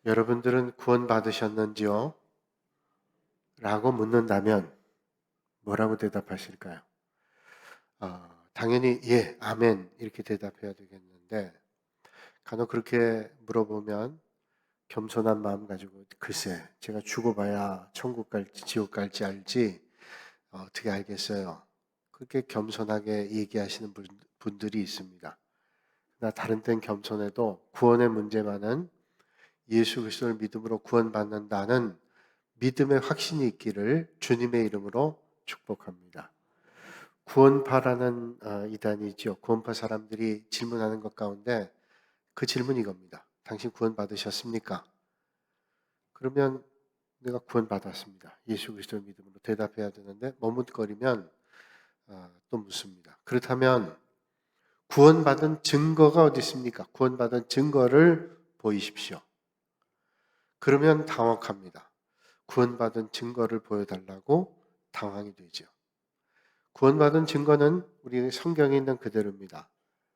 여러분들은 구원받으셨는지요? 라고 묻는다면 뭐라고 대답하실까요? 당연히 예, 아멘 이렇게 대답해야 되겠는데 간혹 그렇게 물어보면 겸손한 마음 가지고 글쎄 제가 죽어봐야 천국 갈지 지옥 갈지 알지 어떻게 알겠어요? 그렇게 겸손하게 얘기하시는 분들이 있습니다. 나 다른 땐 겸손해도 구원의 문제만은 예수 그리스도를 믿음으로 구원받는다는 믿음의 확신이 있기를 주님의 이름으로 축복합니다. 구원파라는 이단이죠. 구원파 사람들이 질문하는 것 가운데 그 질문이 이겁니다. 당신 구원받으셨습니까? 그러면 내가 구원받았습니다. 예수 그리스도의 믿음으로 대답해야 되는데 머뭇거리면 또 묻습니다. 그렇다면 구원받은 증거가 어디 있습니까? 구원받은 증거를 보이십시오. 그러면 당혹합니다. 구원받은 증거를 보여달라고 당황이 되죠. 구원받은 증거는 우리 성경에 있는 그대로입니다.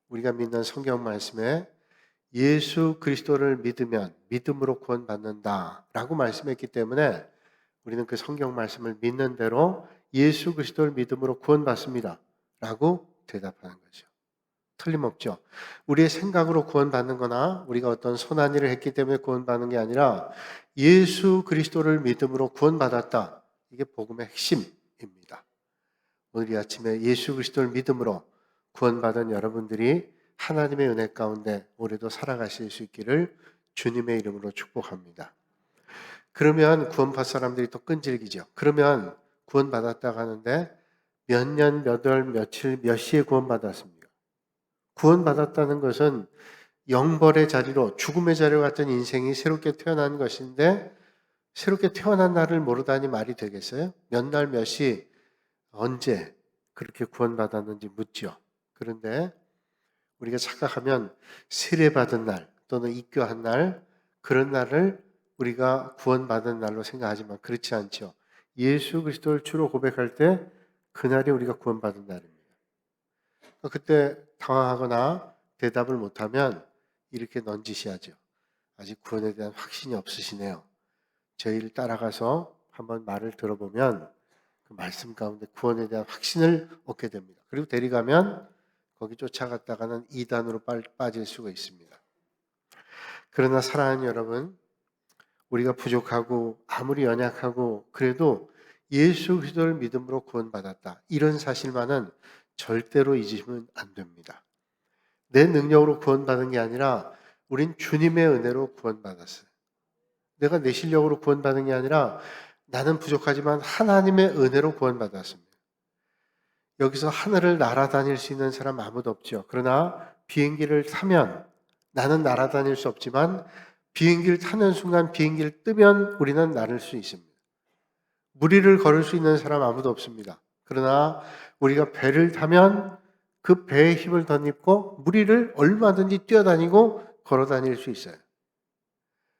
우리가 믿는 성경 말씀에 예수 그리스도를 믿으면 믿음으로 구원받는다 라고 말씀했기 때문에 우리는 그 성경 말씀을 믿는 대로 예수 그리스도를 믿음으로 구원받습니다 라고 대답하는 거죠. 틀림없죠. 우리의 생각으로 구원받는 거나 우리가 어떤 선한 일을 했기 때문에 구원받는 게 아니라 예수 그리스도를 믿음으로 구원받았다. 이게 복음의 핵심입니다. 오늘 이 아침에 예수 그리스도를 믿음으로 구원받은 여러분들이 하나님의 은혜 가운데 올해도 살아가실 수 있기를 주님의 이름으로 축복합니다. 그러면 구원받은 사람들이 또 끈질기죠. 그러면 구원받았다고 하는데 몇 년, 몇 월, 며칠, 몇 시에 구원받았습니까? 구원받았다는 것은 영벌의 자리로 죽음의 자리로 같은 인생이 새롭게 태어난 것인데 새롭게 태어난 날을 모르다니 말이 되겠어요? 몇 날, 몇 시, 언제 그렇게 구원받았는지 묻죠. 그런데 우리가 착각하면 세례받은 날 또는 입교한 날 그런 날을 우리가 구원받은 날로 생각하지만 그렇지 않죠. 예수 그리스도를 주로 고백할 때 그날이 우리가 구원받은 날입니다. 그때 당황하거나 대답을 못하면 이렇게 넌지시하죠. 아직 구원에 대한 확신이 없으시네요. 저희를 따라가서 한번 말을 들어보면 그 말씀 가운데 구원에 대한 확신을 얻게 됩니다. 그리고 데려가면 거기 쫓아갔다가는 이단으로 빠질 수가 있습니다. 그러나 사랑하는 여러분, 우리가 부족하고 아무리 연약하고 그래도 예수 그리스도를 믿음으로 구원받았다. 이런 사실만은 절대로 잊으시면 안 됩니다. 내 능력으로 구원받은 게 아니라 우린 주님의 은혜로 구원받았어요. 내가 내 실력으로 구원받은 게 아니라 나는 부족하지만 하나님의 은혜로 구원받았습니다. 여기서 하늘을 날아다닐 수 있는 사람 아무도 없죠. 그러나 비행기를 타면 나는 날아다닐 수 없지만 비행기를 타는 순간 비행기를 뜨면 우리는 날을 수 있습니다. 무리를 걸을 수 있는 사람 아무도 없습니다. 그러나 우리가 배를 타면 그 배에 힘을 덧입고 무리를 얼마든지 뛰어다니고 걸어다닐 수 있어요.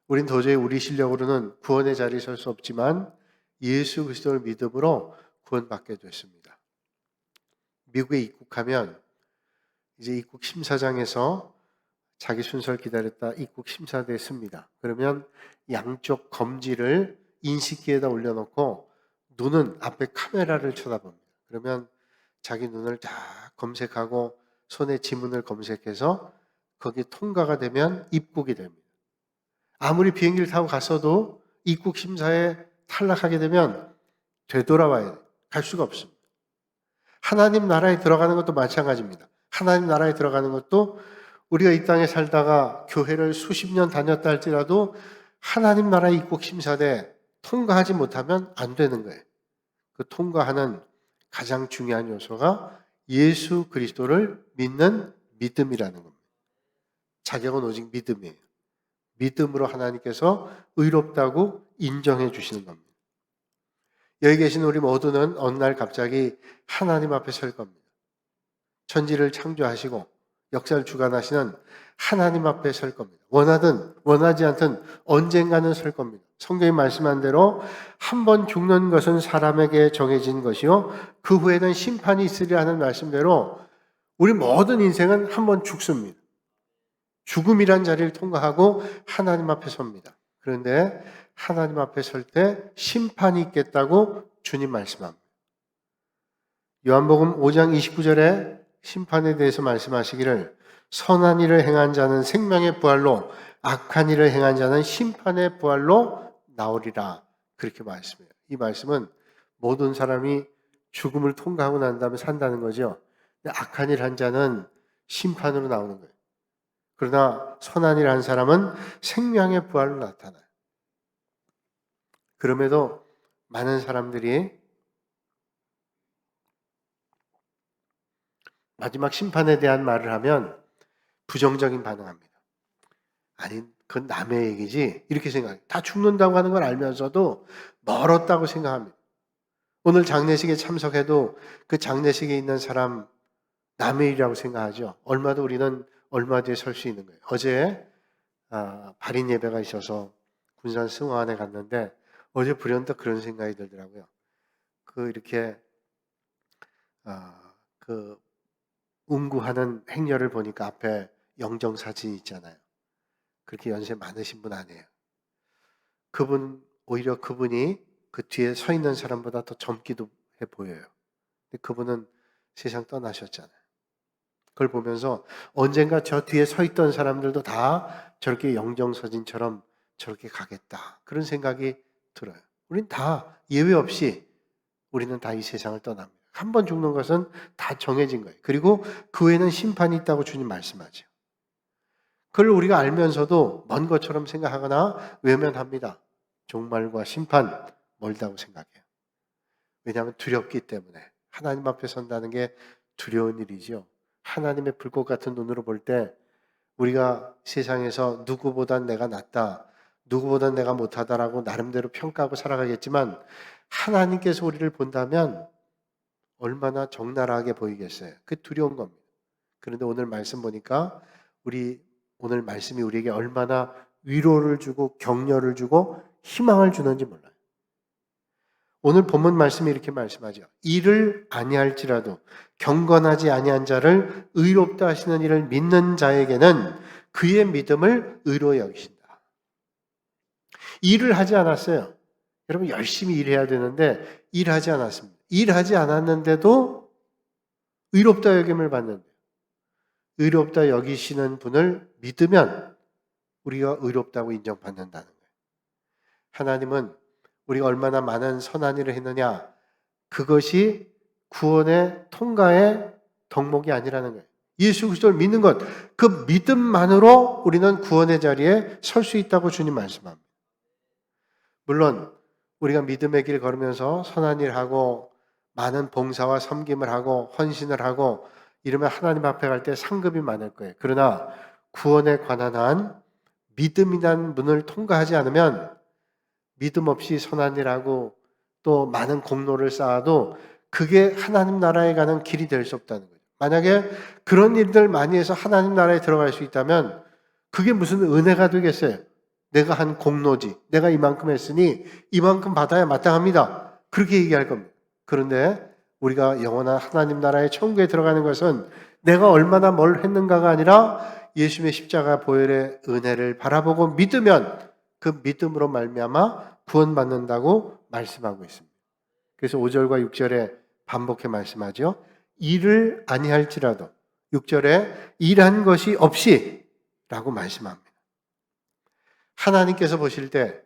우린 도저히 우리 실력으로는 구원의 자리에 설 수 없지만 예수 그리스도를 믿음으로 구원받게 됐습니다. 미국에 입국하면 이제 입국 심사장에서 자기 순서를 기다렸다 입국 심사대에 씁니다. 그러면 양쪽 검지를 인식기에다 올려놓고 눈은 앞에 카메라를 쳐다봅니다. 그러면 자기 눈을 다 검색하고 손에 지문을 검색해서 거기 통과가 되면 입국이 됩니다. 아무리 비행기를 타고 갔어도 입국 심사에 탈락하게 되면 되돌아와야 돼요. 갈 수가 없습니다. 하나님 나라에 들어가는 것도 마찬가지입니다. 하나님 나라에 들어가는 것도 우리가 이 땅에 살다가 교회를 수십 년 다녔다 할지라도 하나님 나라 입국 심사대 통과하지 못하면 안 되는 거예요. 그 통과하는 가장 중요한 요소가 예수 그리스도를 믿는 믿음이라는 겁니다. 자격은 오직 믿음이에요. 믿음으로 하나님께서 의롭다고 인정해 주시는 겁니다. 여기 계신 우리 모두는 어느 날 갑자기 하나님 앞에 설 겁니다. 천지를 창조하시고 역사를 주관하시는 하나님 앞에 설 겁니다. 원하든 원하지 않든 언젠가는 설 겁니다. 성경이 말씀한 대로 한 번 죽는 것은 사람에게 정해진 것이요 그 후에는 심판이 있으리라 하는 말씀대로 우리 모든 인생은 한 번 죽습니다. 죽음이란 자리를 통과하고 하나님 앞에 섭니다. 그런데 하나님 앞에 설 때 심판이 있겠다고 주님 말씀합니다. 요한복음 5장 29절에 심판에 대해서 말씀하시기를 선한 일을 행한 자는 생명의 부활로 악한 일을 행한 자는 심판의 부활로 나오리라. 그렇게 말씀해요. 이 말씀은 모든 사람이 죽음을 통과하고 난 다음에 산다는 거죠. 근데 악한 일 한 자는 심판으로 나오는 거예요. 그러나 선한 일 한 사람은 생명의 부활로 나타나요. 그럼에도 많은 사람들이 마지막 심판에 대한 말을 하면 부정적인 반응합니다. 아니, 그건 남의 얘기지. 이렇게 생각해요. 다 죽는다고 하는 걸 알면서도 멀었다고 생각합니다. 오늘 장례식에 참석해도 그 장례식에 있는 사람 남의 일이라고 생각하죠. 얼마도 우리는 얼마 뒤에 설 수 있는 거예요. 어제 발인 예배가 있어서 군산 승화원에 갔는데 어제 불현듯 그런 생각이 들더라고요. 이렇게 그 운구하는 행렬을 보니까 앞에 영정사진이 있잖아요. 그렇게 연세 많으신 분 아니에요. 오히려 그분이 그 뒤에 서 있는 사람보다 더 젊기도 해 보여요. 근데 그분은 세상 떠나셨잖아요. 그걸 보면서 언젠가 저 뒤에 서 있던 사람들도 다 저렇게 영정사진처럼 저렇게 가겠다. 그런 생각이 들어요. 우린 다 예외 없이 우리는 다 이 세상을 떠납니다. 한 번 죽는 것은 다 정해진 거예요. 그리고 그 후에는 심판이 있다고 주님 말씀하죠. 그걸 우리가 알면서도 먼 것처럼 생각하거나 외면합니다. 종말과 심판 멀다고 생각해요. 왜냐하면 두렵기 때문에. 하나님 앞에 선다는 게 두려운 일이죠. 하나님의 불꽃 같은 눈으로 볼 때 우리가 세상에서 누구보단 내가 낫다, 누구보단 내가 못하다라고 나름대로 평가하고 살아가겠지만 하나님께서 우리를 본다면 얼마나 적나라하게 보이겠어요. 그게 두려운 겁니다. 그런데 오늘 말씀 보니까 오늘 말씀이 우리에게 얼마나 위로를 주고 격려를 주고 희망을 주는지 몰라요. 오늘 본문 말씀이 이렇게 말씀하죠. 이를 아니할지라도 경건하지 아니한 자를 의롭다 하시는 이를 믿는 자에게는 그의 믿음을 의로 여기신다. 일을 하지 않았어요. 여러분 열심히 일해야 되는데 일하지 않았습니다. 일하지 않았는데도 의롭다 여김을 받는데 의롭다 여기시는 분을 믿으면 우리가 의롭다고 인정받는다는 거예요. 하나님은 우리가 얼마나 많은 선한 일을 했느냐, 그것이 구원의 통과의 덕목이 아니라는 거예요. 예수 그리스도를 믿는 것, 그 믿음만으로 우리는 구원의 자리에 설 수 있다고 주님 말씀합니다. 물론 우리가 믿음의 길 걸으면서 선한 일을 하고 많은 봉사와 섬김을 하고 헌신을 하고 이러면 하나님 앞에 갈 때 상급이 많을 거예요. 그러나 구원에 관한 한 믿음이란 문을 통과하지 않으면 믿음 없이 선한 일하고 또 많은 공로를 쌓아도 그게 하나님 나라에 가는 길이 될 수 없다는 거예요. 만약에 그런 일들 많이 해서 하나님 나라에 들어갈 수 있다면 그게 무슨 은혜가 되겠어요? 내가 한 공로지. 내가 이만큼 했으니 이만큼 받아야 마땅합니다. 그렇게 얘기할 겁니다. 그런데 우리가 영원한 하나님 나라의 천국에 들어가는 것은 내가 얼마나 뭘 했는가가 아니라 예수님의 십자가 보혈의 은혜를 바라보고 믿으면 그 믿음으로 말미암아 구원받는다고 말씀하고 있습니다. 그래서 5절과 6절에 반복해 말씀하죠. 일을 아니할지라도 6절에 일한 것이 없이 라고 말씀합니다. 하나님께서 보실 때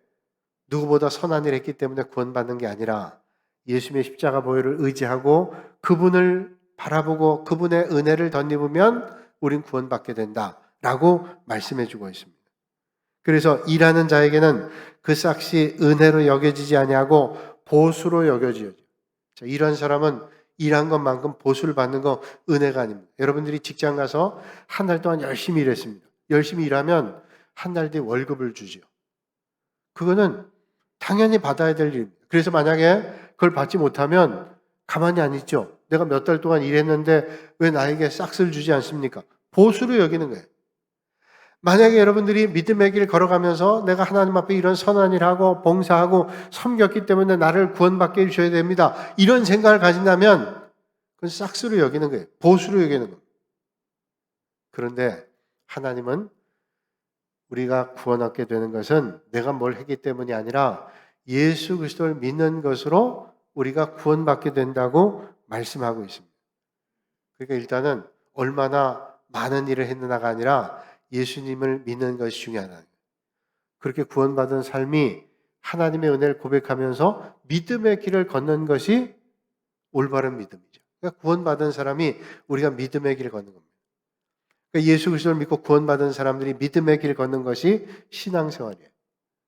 누구보다 선한 일을 했기 때문에 구원받는 게 아니라 예수님의 십자가 보혈을 의지하고 그분을 바라보고 그분의 은혜를 덧입으면 우린 구원받게 된다라고 말씀해 주고 있습니다. 그래서 일하는 자에게는 그 싹시 은혜로 여겨지지 아니하고 보수로 여겨지죠. 이런 사람은 일한 것만큼 보수를 받는 거 은혜가 아닙니다. 여러분들이 직장 가서 한 달 동안 열심히 일했습니다. 열심히 일하면 한 달 뒤에 월급을 주죠. 그거는 당연히 받아야 될 일입니다. 그래서 만약에 그걸 받지 못하면 가만히 안 있죠. 내가 몇 달 동안 일했는데 왜 나에게 싹스를 주지 않습니까? 보수로 여기는 거예요. 만약에 여러분들이 믿음의 길 걸어가면서 내가 하나님 앞에 이런 선한 일하고 봉사하고 섬겼기 때문에 나를 구원받게 해주셔야 됩니다. 이런 생각을 가진다면 그건 싹스로 여기는 거예요. 보수로 여기는 겁니다. 그런데 하나님은 우리가 구원 얻게 되는 것은 내가 뭘 했기 때문이 아니라 예수 그리스도를 믿는 것으로 우리가 구원받게 된다고 말씀하고 있습니다. 그러니까 일단은 얼마나 많은 일을 했느냐가 아니라 예수님을 믿는 것이 중요하다. 그렇게 구원받은 삶이 하나님의 은혜를 고백하면서 믿음의 길을 걷는 것이 올바른 믿음이죠. 그러니까 구원받은 사람이 우리가 믿음의 길을 걷는 겁니다. 그러니까 예수 그리스도를 믿고 구원받은 사람들이 믿음의 길을 걷는 것이 신앙생활이에요.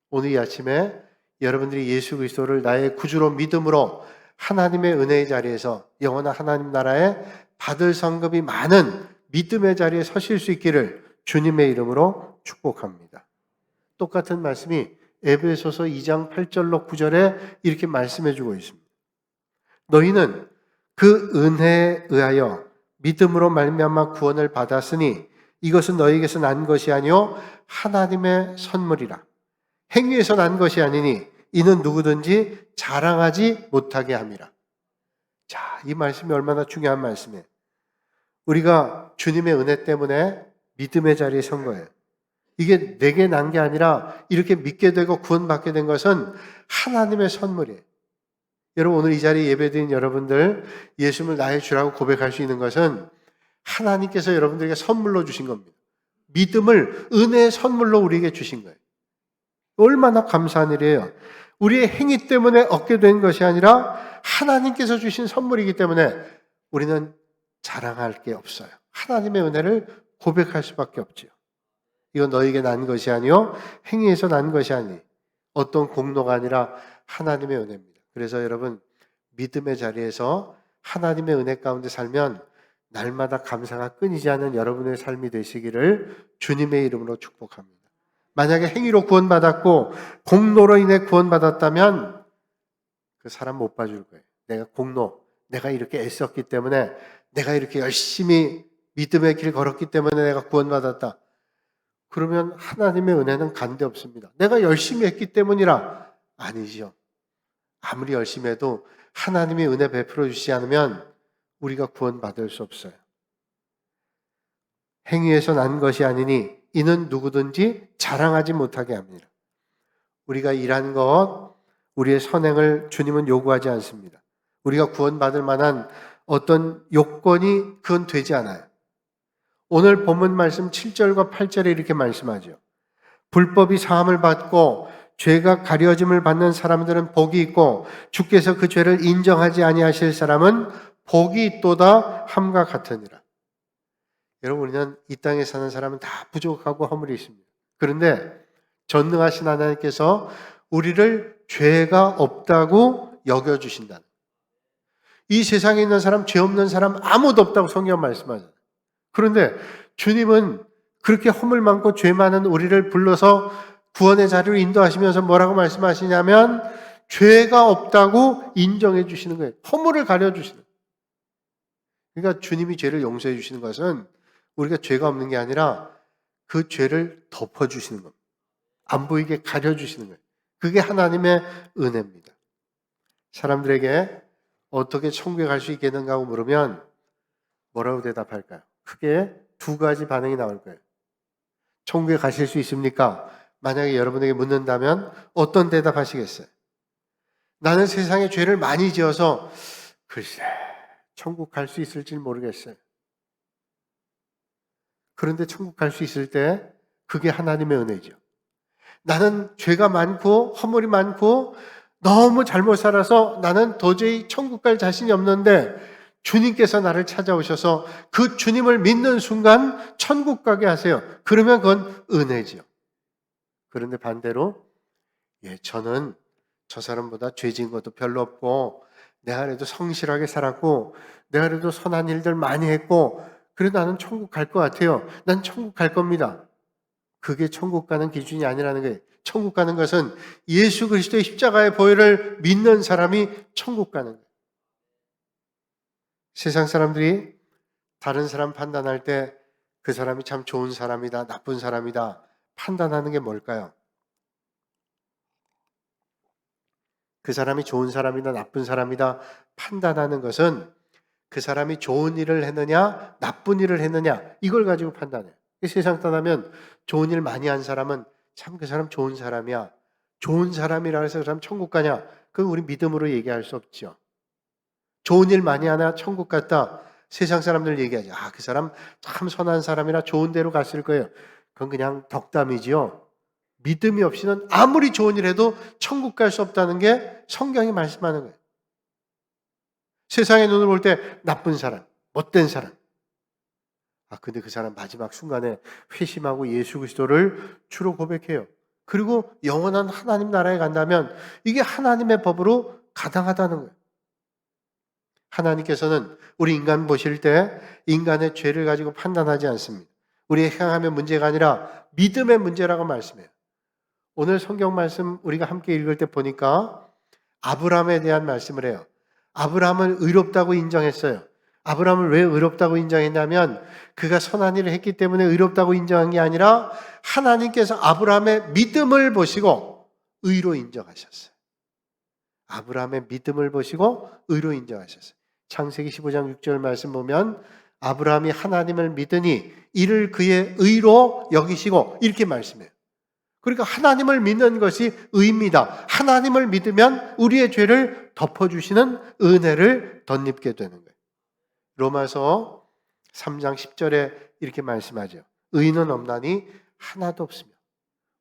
오늘 이 아침에 여러분들이 예수 그리스도를 나의 구주로 믿음으로 하나님의 은혜의 자리에서 영원한 하나님 나라에 받을 성급이 많은 믿음의 자리에 서실 수 있기를 주님의 이름으로 축복합니다. 똑같은 말씀이 에베소서 2장 8절로 9절에 이렇게 말씀해 주고 있습니다. 너희는 그 은혜에 의하여 믿음으로 말미암아 구원을 받았으니 이것은 너희에게서 난 것이 아니요 하나님의 선물이라. 행위에서 난 것이 아니니 이는 누구든지 자랑하지 못하게 함이라. 자, 이 말씀이 얼마나 중요한 말씀이에요. 우리가 주님의 은혜 때문에 믿음의 자리에 선 거예요. 이게 내게 난 게 아니라 이렇게 믿게 되고 구원받게 된 것은 하나님의 선물이에요. 여러분, 오늘 이 자리에 예배드린 여러분들, 예수님을 나의 주라고 고백할 수 있는 것은 하나님께서 여러분들에게 선물로 주신 겁니다. 믿음을 은혜의 선물로 우리에게 주신 거예요. 얼마나 감사한 일이에요. 우리의 행위 때문에 얻게 된 것이 아니라 하나님께서 주신 선물이기 때문에 우리는 자랑할 게 없어요. 하나님의 은혜를 고백할 수밖에 없지요. 이건 너에게 난 것이 아니요 행위에서 난 것이 아니 어떤 공로가 아니라 하나님의 은혜입니다. 그래서 여러분, 믿음의 자리에서 하나님의 은혜 가운데 살면 날마다 감사가 끊이지 않는 여러분의 삶이 되시기를 주님의 이름으로 축복합니다. 만약에 행위로 구원받았고 공로로 인해 구원받았다면 그 사람 못 봐줄 거예요. 내가 공로, 내가 이렇게 애썼기 때문에, 내가 이렇게 열심히 믿음의 길 걸었기 때문에 내가 구원받았다. 그러면 하나님의 은혜는 간대 없습니다. 내가 열심히 했기 때문이라. 아니죠. 아무리 열심히 해도 하나님의 은혜 베풀어 주시지 않으면 우리가 구원받을 수 없어요. 행위에서 난 것이 아니니 이는 누구든지 자랑하지 못하게 합니다. 우리가 일한 것, 우리의 선행을 주님은 요구하지 않습니다. 우리가 구원받을 만한 어떤 요건이 그건 되지 않아요. 오늘 본문 말씀 7절과 8절에 이렇게 말씀하죠. 불법이 사함을 받고 죄가 가려짐을 받는 사람들은 복이 있고 주께서 그 죄를 인정하지 아니하실 사람은 복이 있도다 함과 같으니라. 여러분, 우리는 이 땅에 사는 사람은 다 부족하고 허물이 있습니다. 그런데 전능하신 하나님께서 우리를 죄가 없다고 여겨주신다. 이 세상에 있는 사람, 죄 없는 사람 아무도 없다고 성경 말씀하잖아요. 그런데 주님은 그렇게 허물 많고 죄 많은 우리를 불러서 구원의 자리로 인도하시면서 뭐라고 말씀하시냐면 죄가 없다고 인정해 주시는 거예요. 허물을 가려주시는 거예요. 그러니까 주님이 죄를 용서해 주시는 것은 우리가 죄가 없는 게 아니라 그 죄를 덮어주시는 겁니다. 안 보이게 가려주시는 거예요. 그게 하나님의 은혜입니다. 사람들에게 어떻게 천국에 갈 수 있겠는가 하고 물으면 뭐라고 대답할까요? 크게 두 가지 반응이 나올 거예요. 천국에 가실 수 있습니까? 만약에 여러분에게 묻는다면 어떤 대답하시겠어요? 나는 세상에 죄를 많이 지어서 글쎄 천국 갈 수 있을지 모르겠어요. 그런데 천국 갈 수 있을 때 그게 하나님의 은혜죠. 나는 죄가 많고 허물이 많고 너무 잘못 살아서 나는 도저히 천국 갈 자신이 없는데 주님께서 나를 찾아오셔서 그 주님을 믿는 순간 천국 가게 하세요. 그러면 그건 은혜죠. 그런데 반대로 저는 저 사람보다 죄 지은 것도 별로 없고 내가 그래도 성실하게 살았고 내가 그래도 선한 일들 많이 했고 그래도 나는 천국 갈 것 같아요. 난 천국 갈 겁니다. 그게 천국 가는 기준이 아니라는 거예요. 천국 가는 것은 예수 그리스도의 십자가의 보혈을 믿는 사람이 천국 가는 거예요. 세상 사람들이 다른 사람 판단할 때 그 사람이 참 좋은 사람이다, 나쁜 사람이다 판단하는 게 뭘까요? 그 사람이 좋은 사람이다, 나쁜 사람이다 판단하는 것은 그 사람이 좋은 일을 했느냐, 나쁜 일을 했느냐 이걸 가지고 판단해요. 이 세상 떠나면 좋은 일 많이 한 사람은 참 그 사람 좋은 사람이야. 좋은 사람이라 해서 그 사람 천국 가냐? 그건 우리 믿음으로 얘기할 수 없죠. 좋은 일 많이 하나 천국 갔다. 세상 사람들 얘기하지. 아, 그 사람 참 선한 사람이라 좋은 데로 갔을 거예요. 그건 그냥 덕담이지요. 믿음이 없이는 아무리 좋은 일 해도 천국 갈 수 없다는 게 성경이 말씀하는 거예요. 세상의 눈을 볼 때 나쁜 사람, 못된 사람. 아, 근데 그 사람 마지막 순간에 회심하고 예수 그리스도를 주로 고백해요. 그리고 영원한 하나님 나라에 간다면 이게 하나님의 법으로 가당하다는 거예요. 하나님께서는 우리 인간 보실 때 인간의 죄를 가지고 판단하지 않습니다. 우리의 행함의 문제가 아니라 믿음의 문제라고 말씀해요. 오늘 성경 말씀 우리가 함께 읽을 때 보니까 아브라함에 대한 말씀을 해요. 아브라함은 의롭다고 인정했어요. 아브라함을 왜 의롭다고 인정했냐면 그가 선한 일을 했기 때문에 의롭다고 인정한 게 아니라 하나님께서 아브라함의 믿음을 보시고 의로 인정하셨어요. 아브라함의 믿음을 보시고 의로 인정하셨어요. 창세기 15장 6절 말씀 보면 아브라함이 하나님을 믿으니 이를 그의 의로 여기시고 이렇게 말씀해요. 그러니까 하나님을 믿는 것이 의입니다. 하나님을 믿으면 우리의 죄를 덮어주시는 은혜를 덧입게 되는 거예요. 로마서 3장 10절에 이렇게 말씀하죠. 의인은 없나니 하나도 없으며.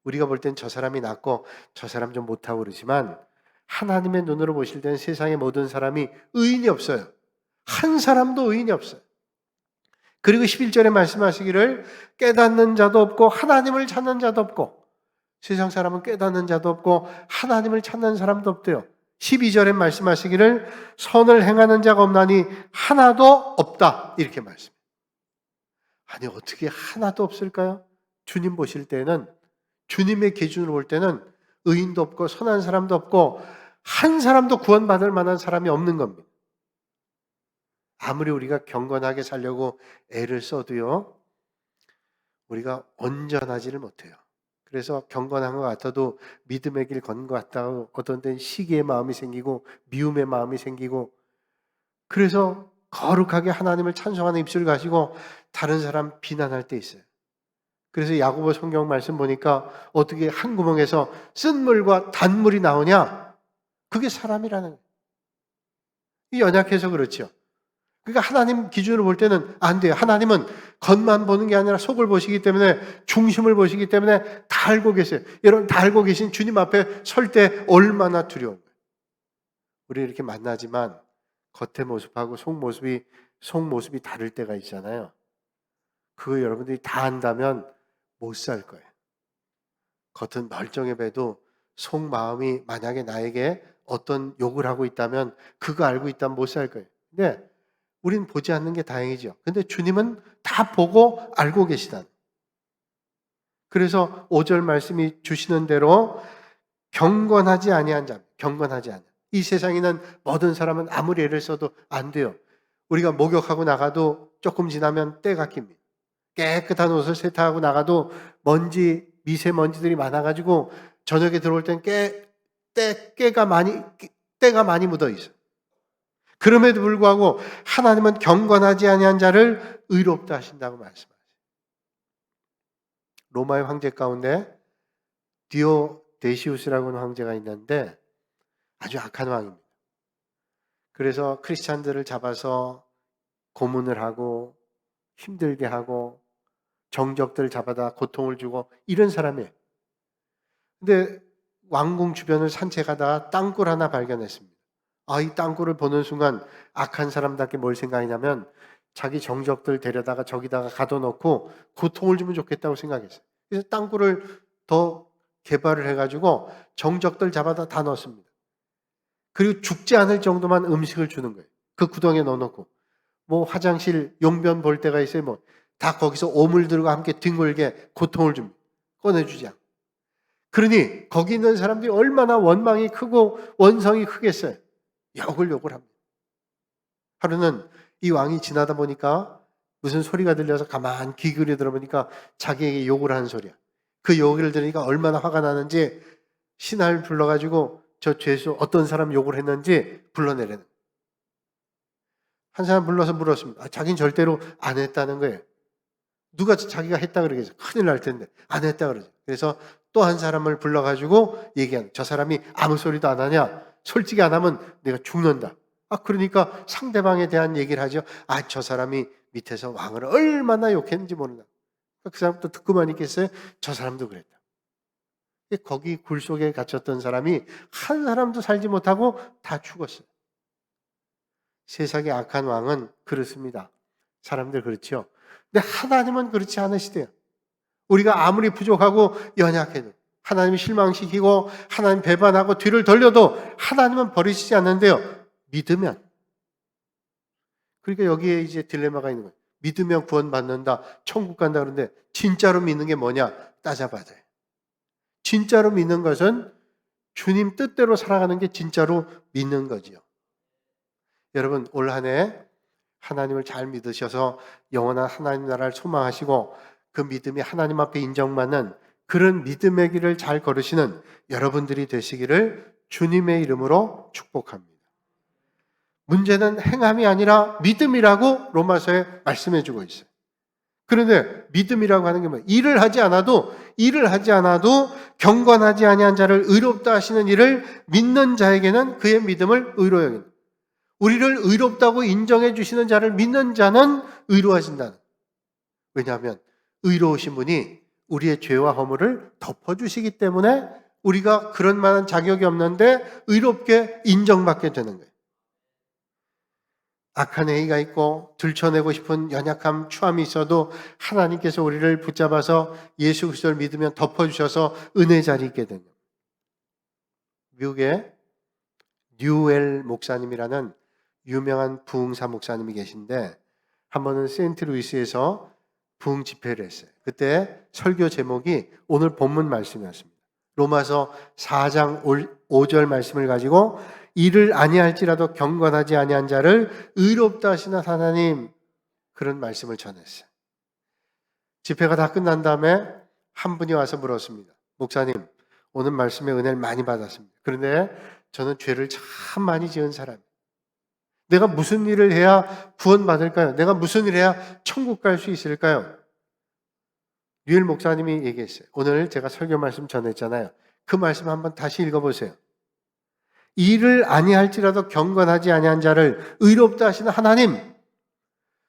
우리가 볼 땐 저 사람이 낫고 저 사람 좀 못하고 그러지만 하나님의 눈으로 보실 때는 세상의 모든 사람이 의인이 없어요. 한 사람도 의인이 없어요. 그리고 11절에 말씀하시기를 깨닫는 자도 없고 하나님을 찾는 자도 없고, 세상 사람은 깨닫는 자도 없고 하나님을 찾는 사람도 없대요. 12절에 말씀하시기를 선을 행하는 자가 없나니 하나도 없다 이렇게 말씀해요. 아니 어떻게 하나도 없을까요? 주님 보실 때는, 주님의 기준으로 볼 때는 의인도 없고 선한 사람도 없고 한 사람도 구원받을 만한 사람이 없는 겁니다. 아무리 우리가 경건하게 살려고 애를 써도요, 우리가 온전하지를 못해요. 그래서 경건한 것 같아도 믿음의 길 건 것 같다고 어떤 때는 시기의 마음이 생기고 미움의 마음이 생기고, 그래서 거룩하게 하나님을 찬송하는 입술을 가지고 다른 사람 비난할 때 있어요. 그래서 야고보 성경 말씀 보니까 어떻게 한 구멍에서 쓴물과 단물이 나오냐? 그게 사람이라는 거예요. 이 연약해서 그렇죠. 그러니까 하나님 기준으로 볼 때는 안 돼요. 하나님은 겉만 보는 게 아니라 속을 보시기 때문에, 중심을 보시기 때문에 다 알고 계세요. 여러분 다 알고 계신 주님 앞에 설 때 얼마나 두려운 거예요. 우리 이렇게 만나지만 겉의 모습하고 속모습이 다를 때가 있잖아요. 그거 여러분들이 다 안다면 못 살 거예요. 겉은 멀쩡해 봬도 속마음이 만약에 나에게 어떤 욕을 하고 있다면, 그거 알고 있다면 못 살 거예요. 근데 우린 보지 않는 게 다행이죠. 근데 주님은 다 보고 알고 계시다. 그래서 5절 말씀이 주시는 대로 경건하지 아니한 자, 경건하지 않아. 이 세상에는 모든 사람은 아무리 애를 써도 안 돼요. 우리가 목욕하고 나가도 조금 지나면 때가 낍니다. 깨끗한 옷을 세탁하고 나가도 미세먼지들이 많아가지고 저녁에 들어올 땐 때가 많이 묻어 있어요. 그럼에도 불구하고 하나님은 경건하지 아니한 자를 의롭다 하신다고 말씀하세요. 로마의 황제 가운데 디오데시우스라고 하는 황제가 있는데 아주 악한 왕입니다. 그래서 크리스찬들을 잡아서 고문을 하고 힘들게 하고 정적들을 잡아다 고통을 주고 이런 사람이에요. 근데 왕궁 주변을 산책하다가 땅굴 하나 발견했습니다. 이 땅굴을 보는 순간 악한 사람답게 뭘 생각했냐면 자기 정적들 데려다가 저기다가 가둬놓고 고통을 주면 좋겠다고 생각했어요. 그래서 땅굴을 더 개발을 해가지고 정적들 잡아다 다 넣었습니다. 그리고 죽지 않을 정도만 음식을 주는 거예요. 그 구덩이에 넣어놓고 화장실 용변 볼 때가 있어요. 다 거기서 오물들과 함께 뒹굴게 고통을 줍니다. 꺼내주지 않고. 그러니 거기 있는 사람들이 얼마나 원망이 크고 원성이 크겠어요. 욕을 합니다. 하루는 이 왕이 지나다 보니까 무슨 소리가 들려서 가만 귀 기울여 들어보니까 자기에게 욕을 하는 소리야. 그 욕을 들으니까 얼마나 화가 나는지 신하를 불러가지고 저 죄수 어떤 사람 욕을 했는지 불러내려는. 한 사람 불러서 물었습니다. 자기는 절대로 안 했다는 거예요. 누가 자기가 했다 그러겠어. 큰일 날 텐데 안 했다 그러죠. 그래서 또 한 사람을 불러가지고 얘기하는, 저 사람이 아무 소리도 안 하냐? 솔직히 안 하면 내가 죽는다. 그러니까 상대방에 대한 얘기를 하죠. 저 사람이 밑에서 왕을 얼마나 욕했는지 모른다. 그 사람도 듣고만 있겠어요? 저 사람도 그랬다. 거기 굴 속에 갇혔던 사람이 한 사람도 살지 못하고 다 죽었어요. 세상의 악한 왕은 그렇습니다. 사람들 그렇죠. 근데 하나님은 그렇지 않으시대요. 우리가 아무리 부족하고 연약해도, 하나님이 실망시키고 하나님 배반하고 뒤를 돌려도 하나님은 버리시지 않는데요. 믿으면. 그러니까 여기에 이제 딜레마가 있는 거예요. 믿으면 구원받는다, 천국 간다 그러는데 진짜로 믿는 게 뭐냐? 따져봐야 돼요. 진짜로 믿는 것은 주님 뜻대로 살아가는 게 진짜로 믿는 거지요. 여러분, 올 한 해 하나님을 잘 믿으셔서 영원한 하나님 나라를 소망하시고 그 믿음이 하나님 앞에 인정받는 그런 믿음의 길을 잘 걸으시는 여러분들이 되시기를 주님의 이름으로 축복합니다. 문제는 행함이 아니라 믿음이라고 로마서에 말씀해 주고 있어요. 그런데 믿음이라고 하는 게 뭐예요? 일을 하지 않아도 경건하지 아니한 자를 의롭다 하시는 일을 믿는 자에게는 그의 믿음을 의로 여긴다. 우리를 의롭다고 인정해 주시는 자를 믿는 자는 의로워진다는. 왜냐하면 의로우신 분이 우리의 죄와 허물을 덮어주시기 때문에 우리가 그런 만한 자격이 없는데 의롭게 인정받게 되는 거예요. 악한 행위가 있고 들춰내고 싶은 연약함, 추함이 있어도 하나님께서 우리를 붙잡아서 예수 그리스도를 믿으면 덮어주셔서 은혜 자리에 있게 됩니다. 미국에 뉴엘 목사님이라는 유명한 부흥사 목사님이 계신데 한 번은 세인트루이스에서 부흥 집회를 했어요. 그때 설교 제목이 오늘 본문 말씀이었습니다. 로마서 4장 5절 말씀을 가지고 이를 아니할지라도 경건하지 아니한 자를 의롭다 하시는 하나님, 그런 말씀을 전했어요. 집회가 다 끝난 다음에 한 분이 와서 물었습니다. 목사님, 오늘 말씀에 은혜를 많이 받았습니다. 그런데 저는 죄를 참 많이 지은 사람이에요. 내가 무슨 일을 해야 구원받을까요? 내가 무슨 일을 해야 천국 갈 수 있을까요? 유일 목사님이 얘기했어요. 오늘 제가 설교 말씀 전했잖아요. 그 말씀 한번 다시 읽어보세요. 이를 아니할지라도 경건하지 아니한 자를 의롭다 하시는 하나님,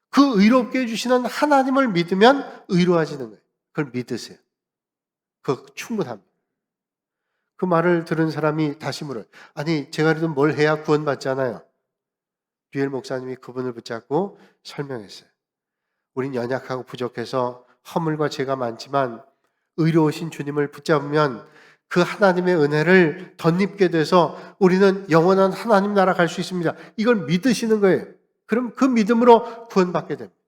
그 의롭게 해주시는 하나님을 믿으면 의로워지는 거예요. 그걸 믿으세요. 그거 충분합니다. 그 말을 들은 사람이 다시 물어요. 아니, 제가 그래도 뭘 해야 구원받잖아요. 류엘 목사님이 그분을 붙잡고 설명했어요. 우린 연약하고 부족해서 허물과 죄가 많지만 의로우신 주님을 붙잡으면 그 하나님의 은혜를 덧입게 돼서 우리는 영원한 하나님 나라 갈 수 있습니다. 이걸 믿으시는 거예요. 그럼 그 믿음으로 구원받게 됩니다.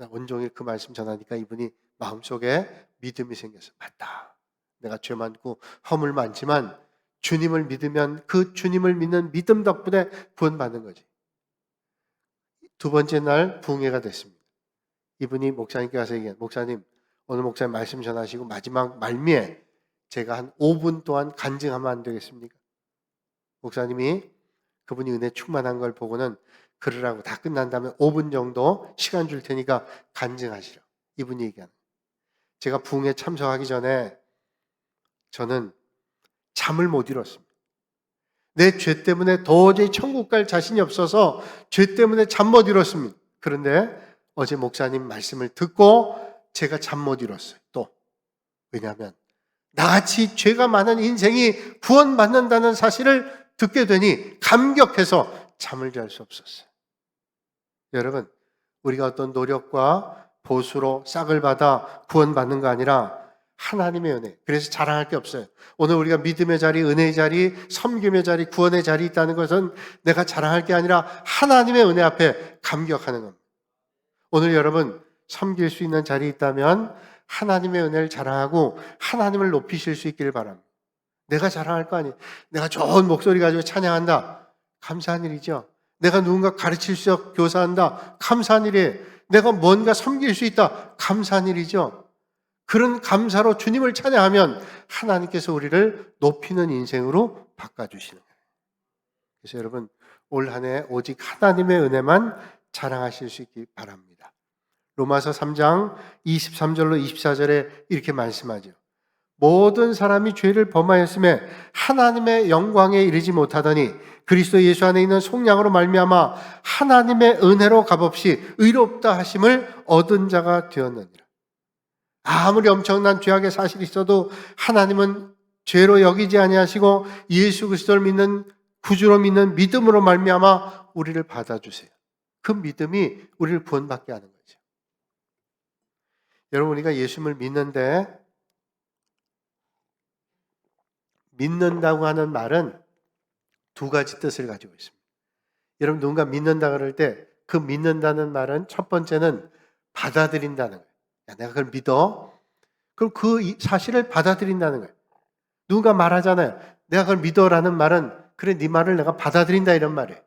온종일 그 말씀 전하니까 이분이 마음속에 믿음이 생겼어요. 맞다. 내가 죄 많고 허물 많지만 주님을 믿으면 그 주님을 믿는 믿음 덕분에 구원받는 거지. 두 번째 날 부흥회가 됐습니다. 이분이 목사님께 가서 얘기해요. 목사님, 오늘 목사님 말씀 전하시고 마지막 말미에 제가 한 5분 동안 간증하면 안 되겠습니까? 목사님이 그분이 은혜 충만한 걸 보고는 그러라고 다 끝난 다음에 5분 정도 시간 줄 테니까 간증하시라. 이분이 얘기하는. 제가 부흥회 참석하기 전에 저는 잠을 못 이뤘습니다. 내 죄 때문에 도저히 천국 갈 자신이 없어서 죄 때문에 잠 못 이뤘습니다. 그런데 어제 목사님 말씀을 듣고 제가 잠 못 이뤘어요. 또 왜냐하면 나같이 죄가 많은 인생이 구원받는다는 사실을 듣게 되니 감격해서 잠을 잘 수 없었어요. 여러분, 우리가 어떤 노력과 보수로 싹을 받아 구원받는 거 아니라 하나님의 은혜. 그래서 자랑할 게 없어요. 오늘 우리가 믿음의 자리, 은혜의 자리, 섬김의 자리, 구원의 자리 있다는 것은 내가 자랑할 게 아니라 하나님의 은혜 앞에 감격하는 겁니다. 오늘 여러분 섬길 수 있는 자리에 있다면 하나님의 은혜를 자랑하고 하나님을 높이실 수 있기를 바랍니다. 내가 자랑할 거 아니에요. 내가 좋은 목소리 가지고 찬양한다. 감사한 일이죠. 내가 누군가 가르칠 수 있어 교사한다. 감사한 일이에요. 내가 뭔가 섬길 수 있다. 감사한 일이죠. 그런 감사로 주님을 찬양하면 하나님께서 우리를 높이는 인생으로 바꿔주시는 거예요. 그래서 여러분 올 한 해 오직 하나님의 은혜만 자랑하실 수 있기 바랍니다. 로마서 3장 23절로 24절에 이렇게 말씀하죠. 모든 사람이 죄를 범하였음에 하나님의 영광에 이르지 못하더니 그리스도 예수 안에 있는 속량으로 말미암아 하나님의 은혜로 값없이 의롭다 하심을 얻은 자가 되었느니라. 아무리 엄청난 죄악의 사실이 있어도 하나님은 죄로 여기지 아니하시고 예수 그리스도를 믿는 구주로 믿는 믿음으로 말미암아 우리를 받아주세요. 그 믿음이 우리를 구원받게 하는 거죠. 여러분, 우리가 예수님을 믿는다고 하는 말은 두 가지 뜻을 가지고 있습니다. 여러분, 누군가 믿는다 그럴 때 그 믿는다는 말은 첫 번째는 받아들인다는 거예요. 야, 내가 그걸 믿어. 그럼 그 사실을 받아들인다는 거예요. 누군가 말하잖아요. 내가 그걸 믿어라는 말은 그래, 네 말을 내가 받아들인다 이런 말이에요.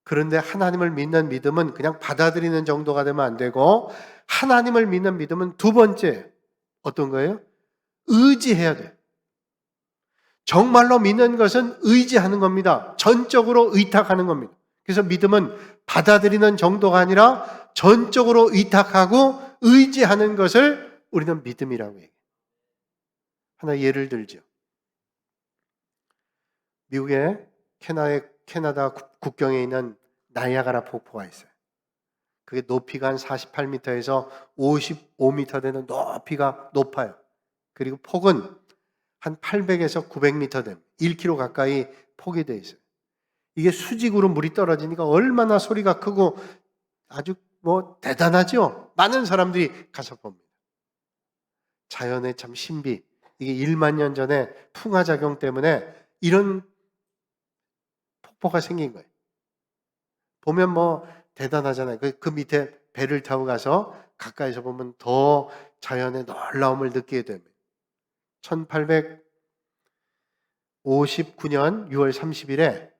그런데 하나님을 믿는 믿음은 그냥 받아들이는 정도가 되면 안 되고 하나님을 믿는 믿음은 두 번째 어떤 거예요? 의지해야 돼요. 정말로 믿는 것은 의지하는 겁니다. 전적으로 의탁하는 겁니다. 그래서 믿음은 받아들이는 정도가 아니라 전적으로 의탁하고 의지하는 것을 우리는 믿음이라고 얘기해요. 하나 예를 들죠. 미국의 캐나다 국경에 있는 나이아가라 폭포가 있어요. 그게 높이가 한 48m에서 55m 되는 높아요. 그리고 폭은 한 800에서 900m 됩니다. 1km 가까이 폭이 되어 있어요. 이게 수직으로 물이 떨어지니까 얼마나 소리가 크고 아주 대단하죠? 많은 사람들이 가서 봅니다. 자연의 참 신비. 이게 1만 년 전에 풍화작용 때문에 이런 폭포가 생긴 거예요. 보면 대단하잖아요. 그 밑에 배를 타고 가서 가까이서 보면 더 자연의 놀라움을 느끼게 됩니다. 1859년 6월 30일에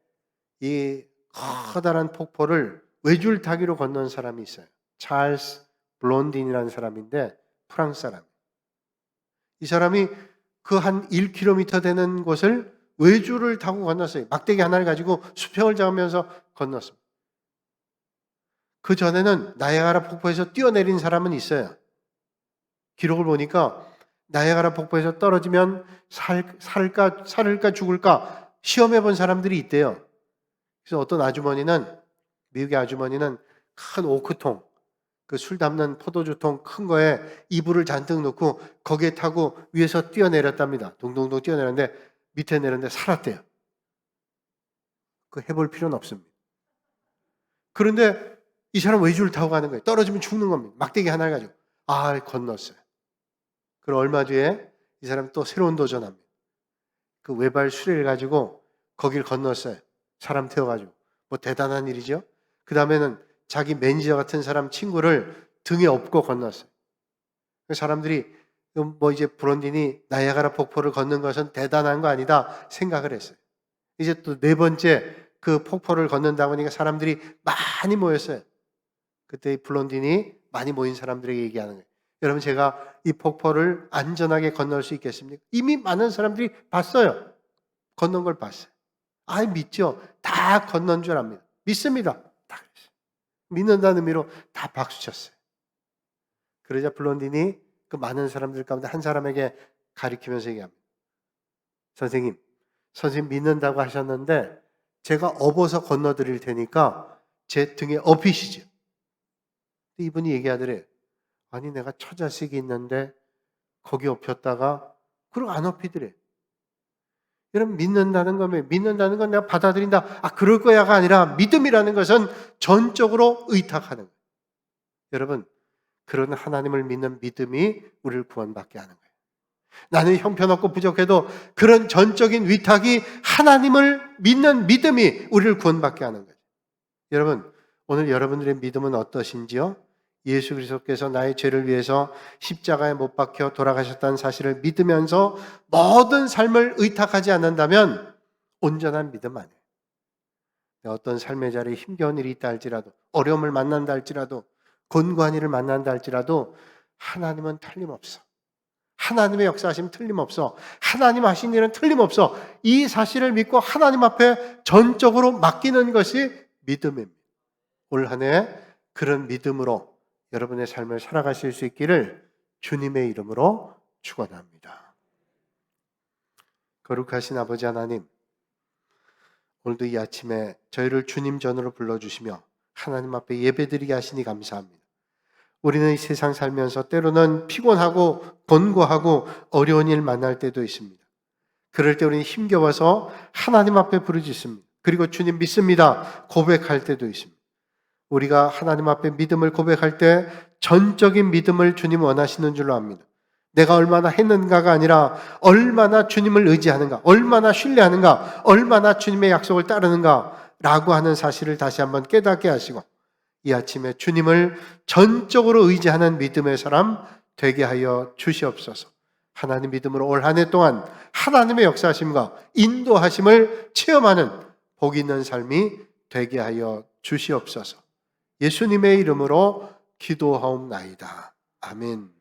이 커다란 폭포를 외줄타기로 건넌 사람이 있어요. 찰스 블론딘이라는 사람인데 프랑스 사람. 이 사람이 그 한 1km 되는 곳을 외줄을 타고 건넜어요. 막대기 하나를 가지고 수평을 잡으면서 건넜습니다. 그 전에는 나이아가라 폭포에서 뛰어내린 사람은 있어요. 기록을 보니까 나이아가라 폭포에서 떨어지면 살을까 죽을까 시험해 본 사람들이 있대요. 그래서 어떤 미국의 아주머니는 큰 오크통, 그 술 담는 포도주통 큰 거에 이불을 잔뜩 넣고 거기에 타고 위에서 뛰어내렸답니다. 동동동 뛰어내렸는데 밑에 내렸는데 살았대요. 그 해볼 필요는 없습니다. 그런데 이 사람 외줄을 타고 가는 거예요. 떨어지면 죽는 겁니다. 막대기 하나를 가지고. 건넜어요. 그리고 얼마 뒤에 이 사람 또 새로운 도전합니다. 그 외발 수레를 가지고 거길 건넜어요. 사람 태워가지고. 대단한 일이죠. 그 다음에는 자기 매니저 같은 사람 친구를 등에 업고 건넜어요. 사람들이 이제 브론딘이 나이아가라 폭포를 걷는 것은 대단한 거 아니다 생각을 했어요. 이제 또 네 번째 그 폭포를 걷는다고 하니까 사람들이 많이 모였어요. 그때 블론딘이 많이 모인 사람들에게 얘기하는 거예요. 여러분, 제가 이 폭포를 안전하게 건널 수 있겠습니까? 이미 많은 사람들이 봤어요. 건넌 걸 봤어요. 믿죠? 다 건넌 줄 압니다. 믿습니다. 다 그랬어요. 믿는다는 의미로 다 박수쳤어요. 그러자 블론딘이 그 많은 사람들 가운데 한 사람에게 가리키면서 얘기합니다. 선생님 믿는다고 하셨는데 제가 업어서 건너드릴 테니까 제 등에 업히시죠. 이분이 얘기하더래요. 아니, 내가 처자식이 있는데 거기 업혔다가 그리고 안 업히더래. 여러분, 믿는다는 건 내가 받아들인다. 그럴 거야가 아니라 믿음이라는 것은 전적으로 의탁하는 거예요. 여러분, 그런 하나님을 믿는 믿음이 우리를 구원받게 하는 거예요. 나는 형편없고 부족해도 그런 전적인 위탁이 하나님을 믿는 믿음이 우리를 구원받게 하는 거예요. 여러분, 오늘 여러분들의 믿음은 어떠신지요? 예수 그리스도께서 나의 죄를 위해서 십자가에 못 박혀 돌아가셨다는 사실을 믿으면서 모든 삶을 의탁하지 않는다면 온전한 믿음 아니에요. 어떤 삶의 자리에 힘겨운 일이 있다 할지라도, 어려움을 만난다 할지라도, 곤고한 일을 만난다 할지라도 하나님은 틀림없어. 하나님의 역사하심 틀림없어. 하나님 하신 일은 틀림없어. 이 사실을 믿고 하나님 앞에 전적으로 맡기는 것이 믿음입니다. 올 한 해 그런 믿음으로 여러분의 삶을 살아가실 수 있기를 주님의 이름으로 축원합니다. 거룩하신 아버지 하나님, 오늘도 이 아침에 저희를 주님 전으로 불러주시며 하나님 앞에 예배드리게 하시니 감사합니다. 우리는 이 세상 살면서 때로는 피곤하고 번거하고 어려운 일 만날 때도 있습니다. 그럴 때 우리는 힘겨워서 하나님 앞에 부르짖습니다. 그리고 주님 믿습니다 고백할 때도 있습니다. 우리가 하나님 앞에 믿음을 고백할 때 전적인 믿음을 주님 원하시는 줄로 압니다. 내가 얼마나 했는가가 아니라 얼마나 주님을 의지하는가, 얼마나 신뢰하는가, 얼마나 주님의 약속을 따르는가 라고 하는 사실을 다시 한번 깨닫게 하시고 이 아침에 주님을 전적으로 의지하는 믿음의 사람 되게 하여 주시옵소서. 하나님 믿음으로 올 한 해 동안 하나님의 역사하심과 인도하심을 체험하는 복 있는 삶이 되게 하여 주시옵소서. 예수님의 이름으로 기도하옵나이다. 아멘.